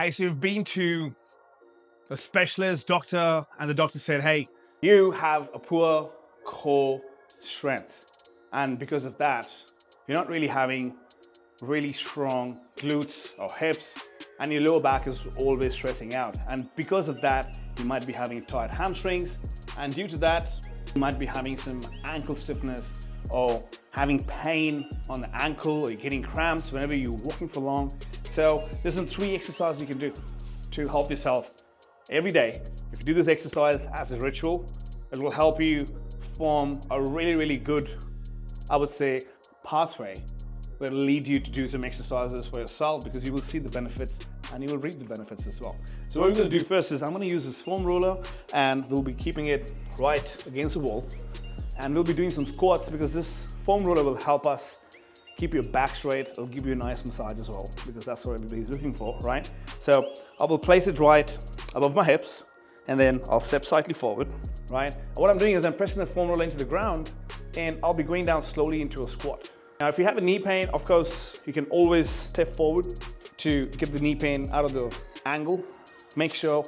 Hey, so you've been to a specialist, doctor, and the doctor said, hey, you have a poor core strength. And because of that, you're not really having really strong glutes or hips, and your lower back is always stressing out. And because of that, you might be having tight hamstrings. And due to that, you might be having some ankle stiffness or having pain on the ankle, or you're getting cramps whenever you're walking for long. So there's some 3 exercises you can do to help yourself every day. If you do this exercise as a ritual, it will help you form a really good, I would say, pathway that will lead you to do some exercises for yourself, because you will see the benefits and you will reap the benefits as well. So what we're going to do first is I'm going to use this foam roller, and we'll be keeping it right against the wall, and we'll be doing some squats, because this foam roller will help us keep your back straight. It'll give you a nice massage as well, because that's what everybody's looking for, right? So I will place it right above my hips, and then I'll step slightly forward, right? And what I'm doing is I'm pressing the foam roller into the ground, and I'll be going down slowly into a squat. Now, if you have a knee pain, of course, you can always step forward to get the knee pain out of the angle. Make sure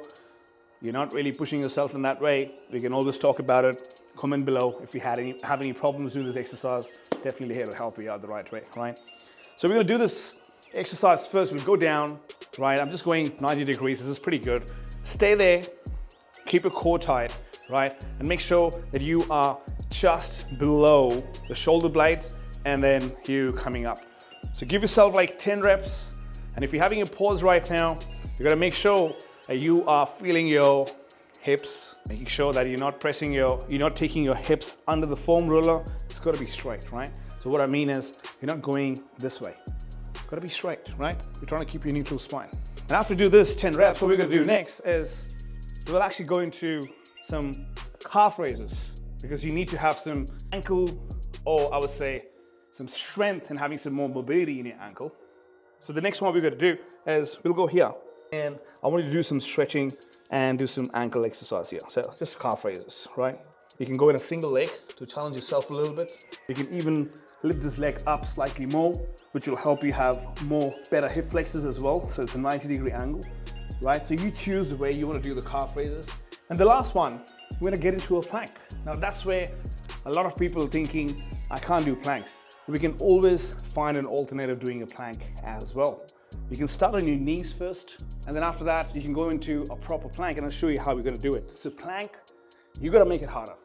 you're not really pushing yourself in that way. We can always talk about it. Comment below if you have any problems doing this exercise. Definitely here to help you out the right way, right? So we're gonna do this exercise first. We'll go down, right? I'm just going 90 degrees. This is pretty good. Stay there, keep your core tight, right? And make sure that you are just below the shoulder blades, and then you coming up. So give yourself like 10 reps. And if you're having a pause right now, you gotta make sure that you are feeling your hips, making sure that you're not taking your hips under the foam roller. It's gotta be straight, right? So what I mean is, you're not going this way. It's gotta be straight, right? You're trying to keep your neutral spine. And after you do this 10 reps, what we're gonna do next is we'll actually go into some calf raises, because you need to have some ankle, or I would say some strength, and having some more mobility in your ankle. So the next one we're gonna do is we'll go here, and I want you to do some stretching and do some ankle exercise here. So just calf raises, right? You can go in a single leg to challenge yourself a little bit. You can even lift this leg up slightly more, which will help you have better hip flexors as well. So it's a 90-degree angle, right? So you choose the way you want to do the calf raises. And the last one, we're gonna get into a plank. Now that's where a lot of people are thinking, I can't do planks. We can always find an alternative doing a plank as well. You can start on your knees first, and then after that, you can go into a proper plank, and I'll show you how we're gonna do it. So plank, you gotta make it harder,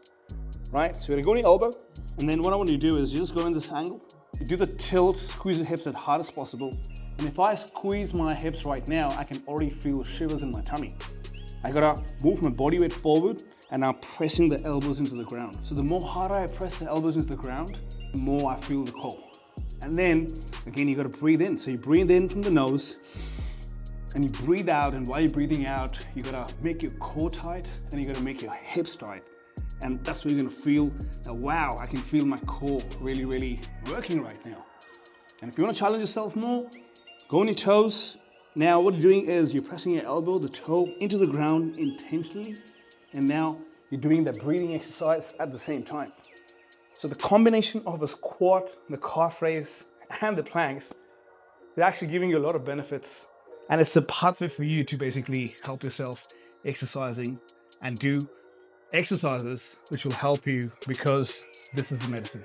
right? So you're gonna go on your elbow, and then what I want you to do is you just go in this angle. You do the tilt, squeeze the hips as hard as possible. And if I squeeze my hips right now, I can already feel shivers in my tummy. I gotta move my body weight forward, and now pressing the elbows into the ground. So the more harder I press the elbows into the ground, the more I feel the core. And then, again, you gotta breathe in. So you breathe in from the nose, and you breathe out, and while you're breathing out, you gotta make your core tight, and you gotta make your hips tight. And that's where you're gonna feel that, wow, I can feel my core really working right now. And if you wanna challenge yourself more, go on your toes. Now, what you're doing is you're pressing your elbow, the toe, into the ground intentionally, and now you're doing that breathing exercise at the same time. So the combination of the squat, the calf raise, and the planks is actually giving you a lot of benefits. And it's a pathway for you to basically help yourself exercising and do exercises which will help you, because this is the medicine.